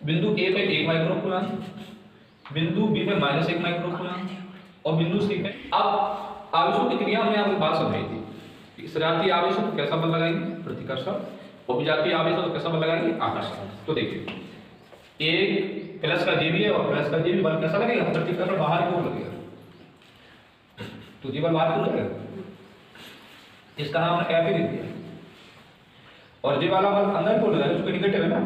बिंदु ए पे 1 micro coulomb, बिंदु बी पे -1 माइक्रो कूलम और बिंदु सी पे। अब आवेशों की क्रिया में आपको बात समझाई थी। सजातीय आवेश तो कैसा बल लगाएंगे, प्रतिकर्षण, और विजातीय आवेश तो कैसा बल लगाएंगे, आकर्षण। तो देखिए एक प्लस का जे भी है और प्लस का जे भी, बल कैसा लगेगा, प्रतिकर्षण बाहर की ओर लगेगा, तो जी बल बाहर की ओर लगेगा, इसका नाम हमने एफ लिख दिया। और जे वाला बल अंदर की ओर लगेगा, उसको निगेटिव है ना,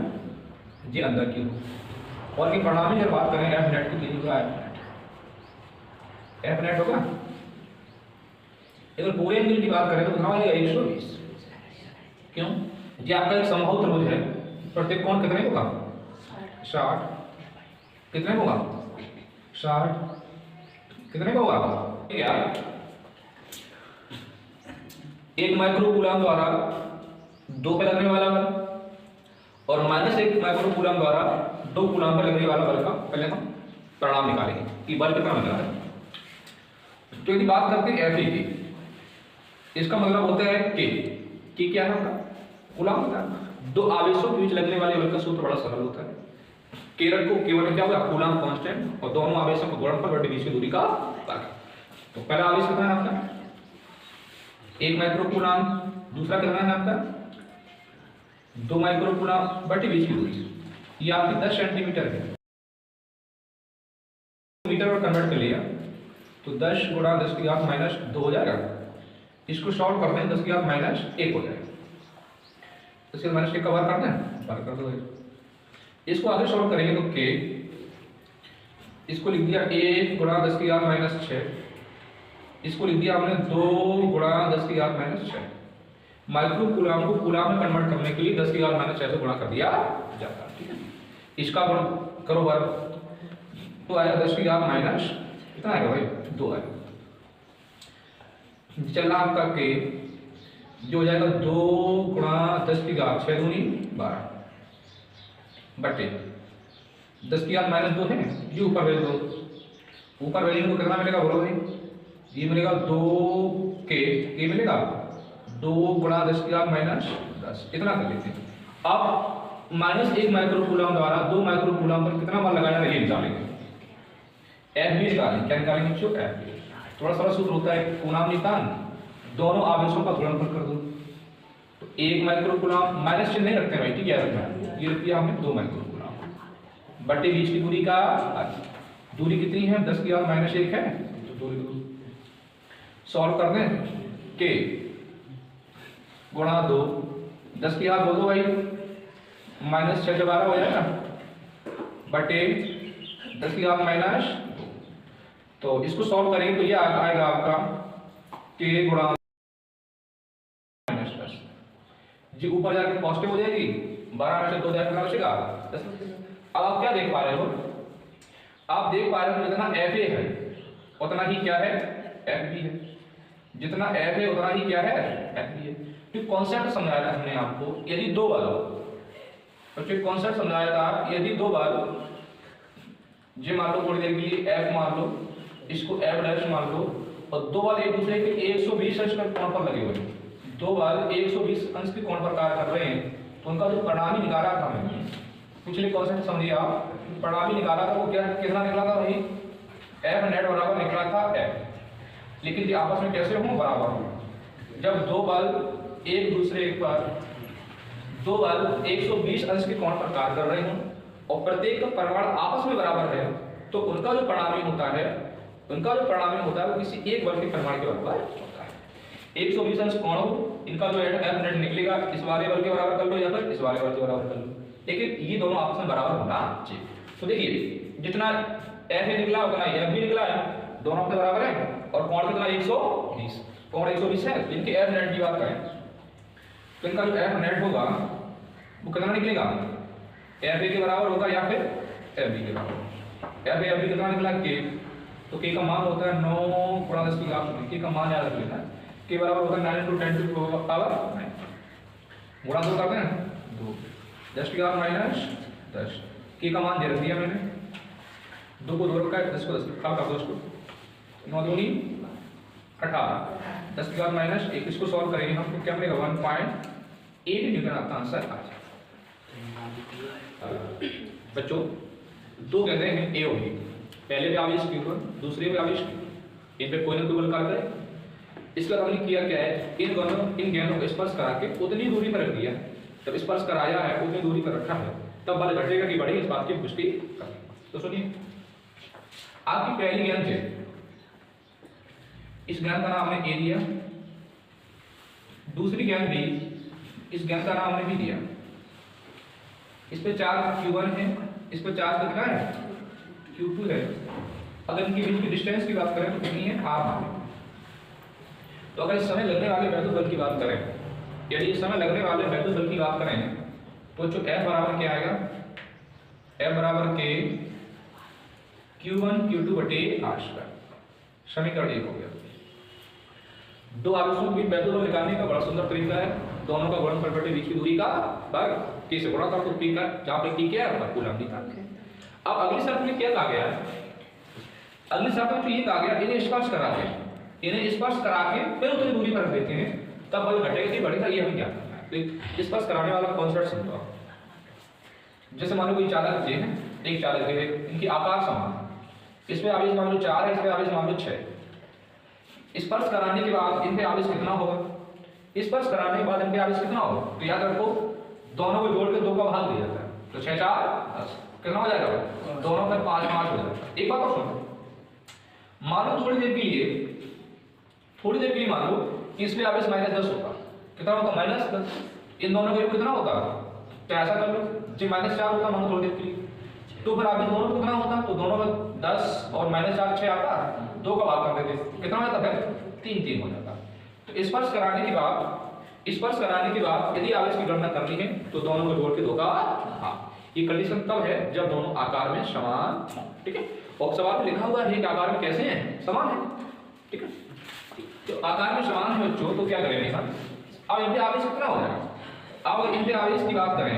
जी अंदर की ओर। और ये परिणामी जब बात करें एफ नेट की, होगा एफ नेट होगा। अगर पूरे एंगल की बात करें तो कितना आएगा, 120। क्यों, ये आपका एक समबाहु त्रिभुज है, प्रत्येक कोण कितने होगा, 60। कितने होगा, 60। कितने का होगा, क्या 1 माइक्रो कूलम द्वारा 2 पे लगने वाला बल और -1 माइक्रो कूलम द्वारा 2 कूलम पे लगने वाला बल का पहले हम परिणाम निकालेंगे कि बल कितना लग रहा है। तो यदि बात करते हैं एफ की, इसका मतलब होता है कि क्या है आपका, कूलम होता है। दो आवेशों के बीच लगने वाले बल का सूत्र बड़ा सरल होता है। केवल को केवल क्या होगा, कूलम कांस्टेंट और दोनों आवेशों का गुणनफल बटे बीच की दूरी का फर्क। तो पहला आवेश कितना है आपका, 1 माइक्रो कूलम, दूसरा कितना है आपका 2 माइक्रो कूलम बटे बीच की दूरी। ये आपकी 10 सेंटीमीटर है, मीटर में कन्वर्ट कर लिया तो 10 गुणा 10 की घात -2 हो जाएगा। इसको सॉल्व करते हैं, 10 की घात -1 हो जाएगा। इसके -1 का वर्ग करना है, वर्ग कर दो। इसको आगे सॉल्व करेंगे तो के, इसको लिख दिया 1 गुणा 10 की घात -6, इसको लिख दिया हमने 2 गुणा 10 की घात -6। माइक्रो कूलम को कूलम में कन्वर्ट करने के लिए 10 की घात -6 से गुणा कर दिया जाता है, ठीक है। इसका गुण करो वर्ग तो आएगा 10 की घात माइनस कितना आएगा भाई, 2 आएगा। चल रहा आपका के जो हो जाएगा 2 गुणा 10 की घात 6 दूनी 12 बटे 10 की घात -2 है, ये ऊपर वैल्यू दो, ऊपर वैल्यू को कितना मिलेगा बोलो भाई, ये मिलेगा 2 के मिलेगा 2 गुणा 10 की घात -10, इतना कर लेते हैं। अब -1 माइक्रो कूलम द्वारा 2 माइक्रो कूलम पर कितना बल लगाया ये निकालेंगे, एफ बी निकालेंगे। क्या निकालेंगे बच्चों, एफ बी। थोड़ा सा सूत्र होता है कूलम निकाल, दोनों आवेशों का गुणनफल कर दो। तो 1 माइक्रो कूलम माइनस चिन्ह नहीं रखते भाई, ठीक है, ये रुपया हमें 2 माइक्रो कूलम बटे बीच की दूरी का, दूरी कितनी है 10 की घात -1 है, तो दूरी सॉल्व कर दें के गुणा 2 10 की घात बोलो भाई -6 से 12 हो जाएगा बटे 10 की घात -, तो इसको सॉल्व करेंगे तो ये आएगा आपका के गुणा -10, जी ऊपर जाकर पॉजिटिव हो जाएगी, 12 में से 2 जाकर बचेगा 10। अब आप क्या देख पा रहे हो, आप देख पा रहे हो जितना एफ ए है उतना ही क्या है, एफ बी है। जितना एफ है उतना ही क्या है, एफ बी है। तो कॉन्सेप्ट समझाया था हमने आपको, यदि दो बल, तो कॉन्सेप्ट समझाया था यदि दो बल, जे मान लो थोड़ी देर के लिए एफ मान लो, इसको एफ डैश मान लो, और दो बल एक दूसरे के 120 अंश के कोण पर लगे हुए, दो बल 120 अंश के कोण पर कार्य कर रहे हैं, तो उनका जो परिणामी निकाला था हमने पिछले कॉन्सेप्ट समझिए आप, परिणामी निकाला था वो क्या कितना निकला था भाई, एफ नेट बराबर निकला था एफ। लेकिन ये आपस में कैसे हों, बराबर हों। जब दो बल एक दूसरे पर, दो बल 120 अंश के कोण पर कार्य कर रहे हों और प्रत्येक का परिमाण आपस में बराबर है, तो उनका जो परिणामी होता है, उनका जो परिणामी होता है वो किसी एक बल के परिमाण के बराबर होता है। 120 अंश कोण हो, इनका जो एफ नेट निकलेगा इस वाले बल के बराबर कर लो या फिर इस वाले बल के बराबर कर लो, लेकिन ये दोनों आपस में बराबर होना चाहिए। तो देखिए जितना एफ ए निकला उतना एफ भी निकला है, दोनों अपने बराबर है, और कोण कितना 120, कोण 120 है। इनके एफ नेट की बात करें तो इनका जो एफ नेट होगा वो कितना निकलेगा, एफ ए के बराबर होगा या फिर एफ बी के बराबर। एफ बी कितना निकला के, तो के का मान होता है 9 गुणा 10 की घात, के का मान याद रख लेना, के बराबर होता है 9 × 10 टू द पावर 9 गुणा 2 करते हैं 2 10 की घात -10, के का मान दे रख दिया मैंने, 2 को 2 रखा है, 10 को 10 का कर दो, इसको 9 दूनी 18, 10 की घात -1, इसको सॉल्व करेंगे हम तो क्या मिलेगा 1.8 न्यूटन आपका आंसर आ जाएगा। बच्चों दो गेंदें हैं ए और बी, पहले पे आवेश Q1, दूसरे पे आवेश Q2, इन पे कोई ना कोई बल कार्य करे। इसका हमने किया क्या है, इन गेंदों को स्पर्श करा के उतनी दूरी पर रख दिया। जब स्पर्श कराया है उतनी दूरी पर रखा है तब बल घटेगा कि बढ़ेगा, इस बात की पुष्टि करें। तो सुनिए, आपकी पहली गेंद है, इस गेंद का नाम हमने ए दिया, दूसरी गेंद भी इस गेंद का नाम हमने भी दिया। इस पे चार्ज Q1 है, इस पे चार्ज कितना है Q2 है। अगर इनके बीच की डिस्टेंस की बात करें तो कितनी है r मान। तो अगर इस समय लगने वाले वैद्युत बल की बात करें, यदि इस समय लगने वाले वैद्युत बल की बात करें तो जो F बराबर क्या आएगा, F बराबर के Q1 Q2 बटे r²। समीकरण 1 हो गया। दो आवेशों के बीच वैद्युत बल निकालने का बड़ा सुंदर तरीका है, दोनों का गुणनफल बटे बीच की दूरी का वर्ग, t से गुणा कर तो p का जहां पे t क्या है कूलम निकाल। अब अगली शर्त में क्या कहा गया है, अगली शर्त में तो ये कहा गया इन्हें स्पर्श करा के फिर उतनी दूरी पर रख देते हैं तब बल घटेगा कि बढ़ेगा, ये हमें क्या करना है। तो स्पर्श कराने वाला कॉन्सेप्ट समझो। जैसे मान लो कोई चालक जे है, एक चालक है, इनकी आकार समान है, इसमें आवेश मान लो 4 है, इसमें आवेश मान लो 6। स्पर्श कराने के बाद इन पे आवेश कितना होगा, स्पर्श कराने के बाद इनके आवेश कितना होगा, तो याद रखो दोनों को जोड़ के 2 का भाग दिया जाता है, तो 6 4 10 कितना हो जाएगा, दोनों में 5 5 हो जाएगा। एक बात और सुनो, मान लो थोड़ी देर के लिए मान लो कि इसमें आवेश -10 होगा, कितना होगा -10। इन दोनों का योग कितना होगा, तो ऐसा कर लो जी -4 होता मान लो थोड़ी देर के लिए, तो फिर आवेश दोनों कितना होता, तो दोनों में 10 और -4 6 आता, 2 का भाग कर देते कितना हो जाता है 3 3 हो जाता। तो स्पर्श कराने के बाद यदि आवेश की गणना करनी है तो दोनों को जोड़ के 2 का भाग। ये कंडीशन तब है जब दोनों आकार में समान, ठीक है। और सवाल में लिखा हुआ है कि आकार में कैसे हैं, समान है, ठीक है। तो आकार में समान है बच्चों, तो क्या करेंगे हम, अब इनके आवेश कितना हो जाएगा। अब इनके आवेश की बात करें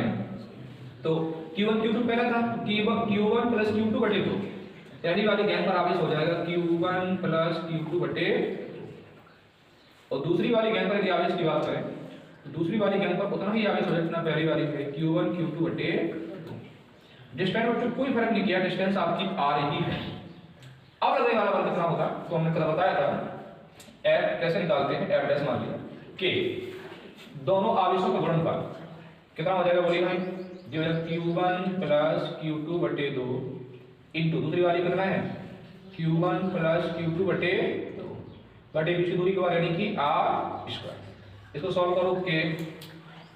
तो Q1 Q2 पहला था, Q1 प्लस Q2 बटे 2, पहली वाली गेंद पर आवेश हो जाएगा Q1 प्लस Q2 बटे, और दूसरी वाली गेंद पर यदि आवेश की बात करें तो दूसरी वाली गेंद पर उतना ही आवेश हो जाएगा जितना पहली वाली है, Q1 Q2 बटे 2। डिस्टेंस बच्चों कोई फर्क नहीं किया, डिस्टेंस आपकी r ही है। अब लगने वाला बल कितना होगा, तो हमने कल बताया था F कैसे निकालते हैं, F डैश मान लिया K दोनों आवेशों का गुणनफल कितना हो जाएगा, बोलिए भाई, जो है Q1 प्लस Q2 बटे 2 इंटू दूसरी वाली कितना है Q1 प्लस Q2 बटे 2 बटे बीच की दूरी के बाद यानी कि r²। इसको सॉल्व करो के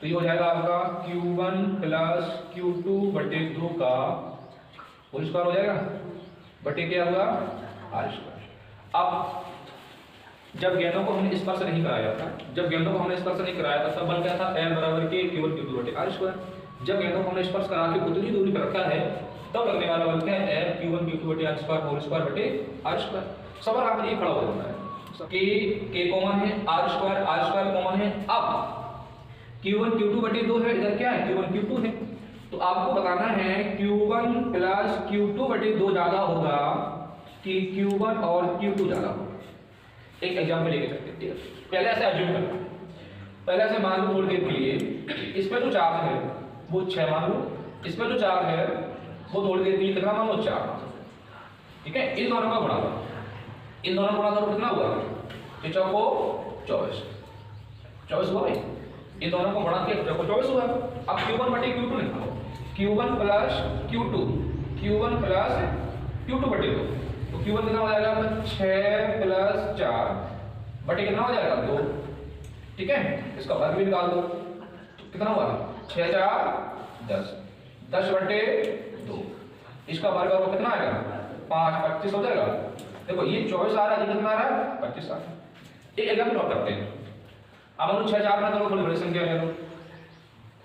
तो ये हो जाएगा आपका Q1 प्लस Q2 बटे 2 का होल स्क्वायर हो जाएगा बटे क्या होगा r²। अब जब गेंदों को हमने स्पर्श नहीं कराया था, तब बल क्या था, F बराबर के Q1 Q2 बटे r²। जब गेंदों को हमने स्पर्श करा के उतनी दूरी पर रखा है तब लगने वाला बल क्या है, F Q1 Q2 बटे r² होल स्क्वायर बटे r²। सवाल आपने ये खड़ा हो जाता है K कॉमन है, r² कॉमन है। अब Q1 Q2 बटे 2 है, इधर क्या है Q1 Q2 है, तो आपको बताना है Q1 प्लस Q2 बटे 2 ज्यादा होगा कि Q1 और Q2 ज्यादा होगा। एक एग्जांपल लेके चलते हैं, पहले ऐसे अज्यूम करना, पहले ऐसे मान लो थोड़ी देर के लिए इसमें जो चार्ज है वो 6 मान लो, इसमें जो चार्ज है वो थोड़ी देर के लिए कितना मान लो 4, ठीक है। इन दोनों का गुणा करो, इन दोनों का गुणा करो कितना हुआ, ये चौको 24 हुआ भाई, इन दोनों को गुणा किया चौको 24 हुआ। अब Q1 बटे Q2 निकालो, Q1 प्लस Q2 बटे 2, तो Q1 कितना हो जाएगा 6 प्लस 4 बटे कितना हो जाएगा 2, ठीक है। इसका वर्ग भी निकाल दो, तो कितना हुआ 6 4 10, 10 बटे 2, इसका वर्ग और कितना आएगा 5 25 हो जाएगा। देखो ये 24 आ रहा है, कितना आ रहा है 25 आ रहा है। एक एग्जांपल और करते हैं, अब हम 6 4 में थोड़ी बड़ी संख्या ले लो,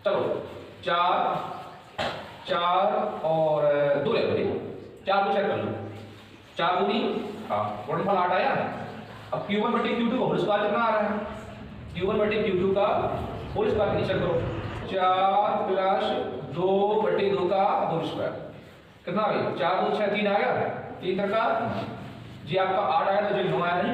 चलो 4 और 2 ले लो, 4 को चेक कर लो, 4 दूनी गुणनफल 8 आया। अब Q1 बटे Q2 का होल स्क्वायर कितना आ रहा है, Q1 बटे Q2 का होल स्क्वायर नीचे करो, 4 प्लस 2 बटे 2 का होल स्क्वायर कितना भाई 4 2 6 3 आया, 3 का जी आपका 8 आया, तो जो 9 आया नहीं।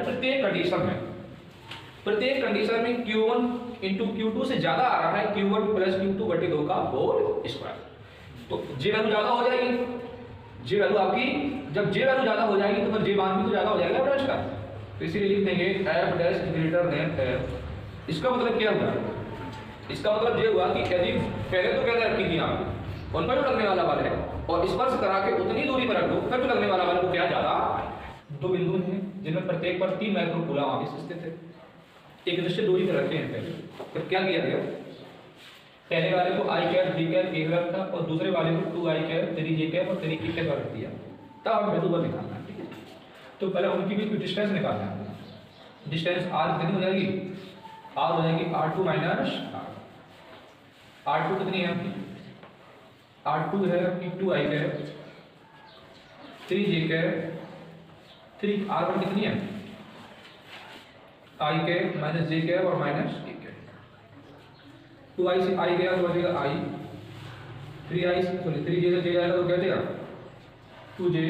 प्रत्येक कंडीशन में Q1 इंटू Q2 से ज्यादा आ रहा है Q1 प्लस Q2 बटे 2 का होल स्क्वायर। तो जे वैल्यू ज़्यादा हो जाएगी, जे वैल्यू आपकी, जब जे वैल्यू ज़्यादा हो जाएगी तो फिर जे मान भी तो ज़्यादा हो जाएगा एफ डैश का। तो इसीलिए लिख देंगे F dash greater than F. इसका मतलब क्या हुआ? इसका मतलब ये हुआ कि यदि पहले तो क्या रखी थी आपको, उन पर जो लगने वाला बल है और स्पर्श करा के उतनी दूरी पर रख दो, फिर जो लगने वाला बल को क्या ज़्यादा। दो बिंदु हैं जिनमें प्रत्येक पर 3 माइक्रो कूलम आवेश स्थित है, एक निश्चित दूरी पर रखते हैं। पहले फिर क्या किया गया, पहले वाले को आई कैप जी कैप एक रखा और दूसरे वाले को 2 आई कैप 3 जे कैप और 3 की कैप रख दिया। तब हम बिंदु पर निकालना है, ठीक है। तो पहले उनकी बीच में डिस्टेंस निकालना है। डिस्टेंस आर कितनी हो जाएगी, आर हो जाएगी R2 माइनस R2 कितनी है आपकी, R2 है आपकी 2 आई कैप 3 जे कैप 3, R1 कितनी है आई कैप माइनस जे कैप और माइनस ए कैप। 2 आई से आई गया तो बचेगा आई, 3 आई सॉरी 3 जे से जे जाएगा तो क्या बचेगा 2 जे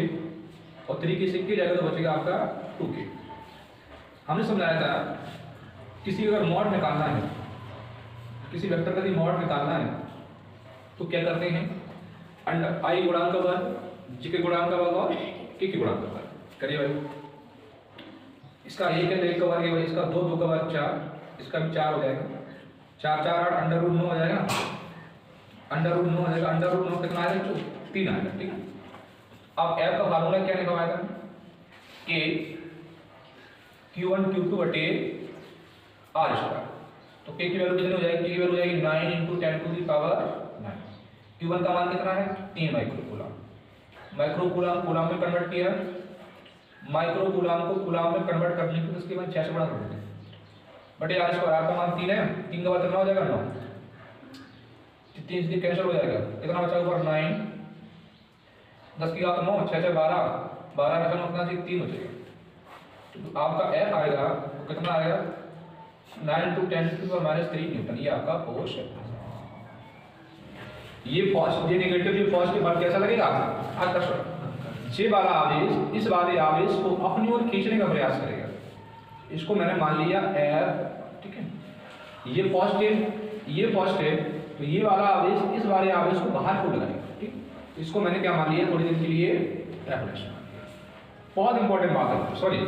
और 3 के सिक्के जाएगा तो बचेगा आपका 2 के। हमने समझाया था किसी अगर मॉड निकालना है, किसी वेक्टर का यदि मॉड निकालना है तो क्या करते हैं, अंडर आई गुणांक का वर्ग जी के गुणांक का वर्ग और के गुणांक का वर्ग करिए भाई। इसका 1 है तो 1 का वर्ग है भाई, इसका 2 2 का वर्ग 4, इसका भी 4 हो जाएगा, 4 4 8 अंडर रूट 9 हो जाएगा, अंडर रूट 9 हो जाएगा, अंडर रूट 9 कितना आएगा 3 आएगा, ठीक है। अब एफ का फार्मूला क्या निकलवाया था कि Q1 Q2 बटे R स्क्वायर। तो K की वैल्यू कितनी हो जाएगी, K की वैल्यू हो जाएगी 9 × 10 टू द पावर 9। Q1 का मान कितना है 3 micro coulomb, micro coulomb coulomb में कन्वर्ट किया, माइक्रो कूलम को कूलम में कन्वर्ट करने के उसके बाद 6 से बड़ा कर देते बटे R स्क्वायर। आपका मान 3 है, 3 का वर्ग कितना हो जाएगा 9, 3 से कैंसिल हो जाएगा, कितना बचा ऊपर 9, 10 की घात 9, 6 से 12, 12 में कितना 3 हो जाएगा। तो आपका F आएगा कितना आएगा 9 × 10 टू द माइनस 3 न्यूटन, ये आपका फोर्स है। ये पॉजिटिव ये नेगेटिव ये पॉजिटिव बल कैसा लगेगा आकर्षण। जे वाला आवेश इस वाले आवेश को अपनी ओर खींचने का प्रयास करेगा, इसको मैंने मान लिया F, ठीक है। ये पॉजिटिव तो ये वाला आवेश इस वाले आवेश को बाहर को लगाएगा, ठीक। इसको मैंने क्या मान लिया थोड़ी देर के लिए F। बहुत इंपॉर्टेंट बात है, सॉरी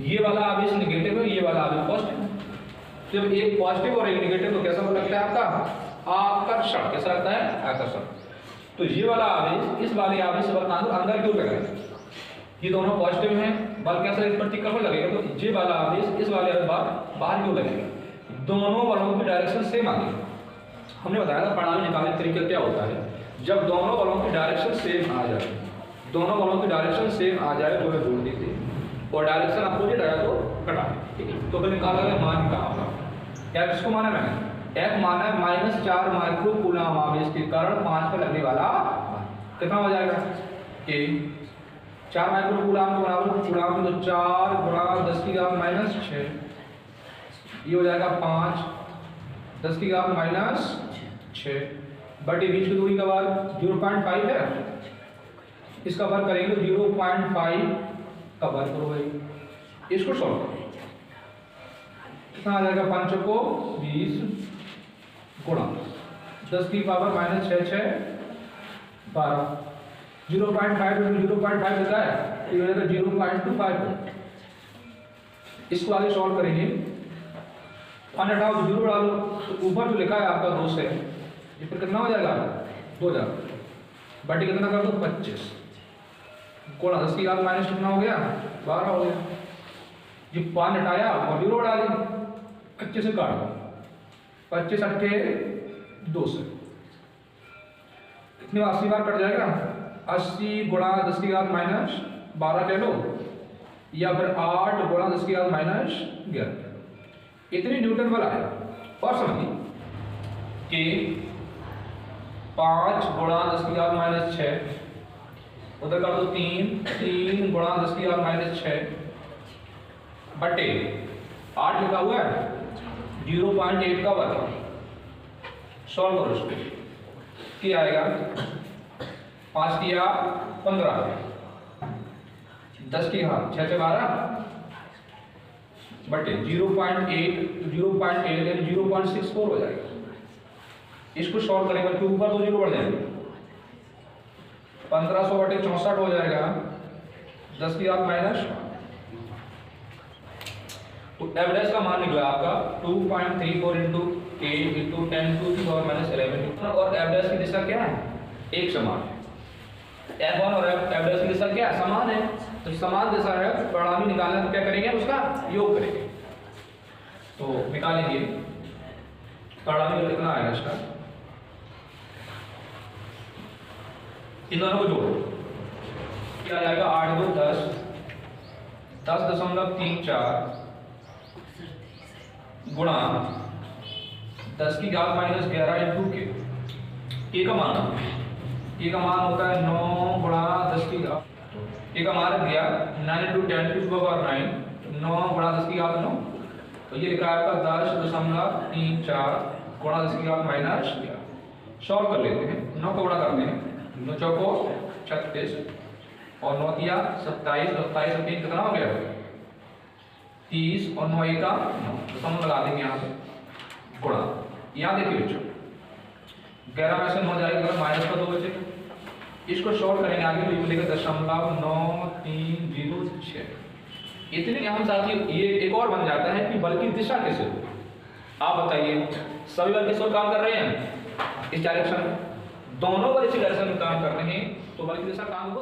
ये वाला आवेश नेगेटिव है, ये वाला आवेश पॉजिटिव है। जब एक पॉजिटिव और एक नेगेटिव तो कैसा लगता है आपका आकर्षण, कैसा लगता है आकर्षण। तो ये वाला आवेश इस वाले आवेश से बल अंदर क्यों लगेगा, ये दोनों पॉजिटिव हैं, बल कैसा इस प्रतिकर्षण लगेगा, तो ये वाला आवेश इस वाले आवेश बाहर क्यों लगेगा, दोनों बलों की डायरेक्शन सेम आ गई। हमने बताया था प्रणाली निकालने का तरीका क्या होता है, जब दोनों बलों की डायरेक्शन सेम आ जाए, दोनों बलों की डायरेक्शन सेम आ जाए तो जोड़ दीजिए और डायरेक्शन अपोजिट आया तो घटा, ठीक है। तो फिर निकाला गया मान कहाँ होगा, क्या इसको माना मैंने F माना है -4 माइक्रो कूलम आवेश के कारण 5 पर लगने वाला कितना हो जाएगा कि 4 माइक्रो कूलम को बना लो, कूलम तो 4 × 10 की घात -6, ये हो जाएगा 5 10 की घात -6 बटे बीच की दूरी का वर्ग 0.5 है, इसका वर्ग करेंगे 0.5 का वर्ग करो भाई, इसको सॉल्व करो कितना आ जाएगा 5 को 20 गुणा 10 की पावर -6 6 12, 0.5 0.5 लिखा है तो ये हो जाएगा 0.25। इसको आगे सॉल्व करेंगे, हटाओ 0 डालो तो ऊपर जो लिखा है आपका 2 से ये फिर कितना हो जाएगा 2000 बटे कितना कर दो 25 गुणा 10 की घात माइनस कितना हो गया 12 हो गया। ये 5 हटाया और 0 डाली 25 से काट दो, 25 अट्ठे 2 से कितने 80 बार कट जाएगा, 80 गुणा 10 की घात -12 कह लो या फिर 8 गुणा 10 की घात -11 कह लो, इतनी न्यूटन बल आएगा। और समझिए कि 5 गुणा 10 की घात -6 उधर कर दो 3 गुणा 10 की घात -6 बटे 8 लिखा हुआ है 0.8 का वर्ग, सॉल्व करो इसको क्या आएगा 5 किया 15 10 की घात 6 से 12 बटे 0.8 यानी 0.64 हो जाएगा। इसको सॉल्व करेंगे बल्कि ऊपर 2 जीरो बढ़ जाएंगे, 1500/64 हो जाएगा 10 की घात माइनस। तो एवरेज का मान निकला आपका 2.34 इंटू k इंटू 10⁻11 और एवरेज की दिशा क्या है? एक समान है। F1 और एवरेज की दिशा क्या है? समान है। तो समान दिशा है, परिणामी निकालना तो क्या करेंगे? उसका योग करेंगे। तो निकालेंगे परिणामी कितना आएगा इसका, इन दोनों को जोड़ो, क्या आएगा 8 2 10, 10.34 गुणा 10 की घात माइनस 11 इंटू के का मान, के का मान होता है 9 गुणा 10 की घात, के का मान गया 9 इंटू 10 टू पावर 9, 9 गुणा 10 की घात 9, तो ये लिखा है आपका 10.34 गुणा 10 की घात माइनस 11। सॉल्व कर लेते हैं, 9 को गुणा करते हैं, 9 चौको 36 और 9 दिया 27, 27 और 3 कितना हो गया 30 और 9 1 का 9, दशमलव लगा देंगे यहाँ पे गुणा। यहाँ देखिए बच्चों 11 में से 9 जाएगा माइनस का 2 बचेगा, इसको सॉल्व करेंगे आगे तो मिलेगा 0.9306। इतने हम साथी ये एक और बन जाता है कि बल की दिशा कैसे हो। आप बताइए सभी बल किस ओर काम कर रहे हैं? इस डायरेक्शन में, दोनों बल इसी डायरेक्शन में काम कर रहे हैं, तो बल की दिशा काम हो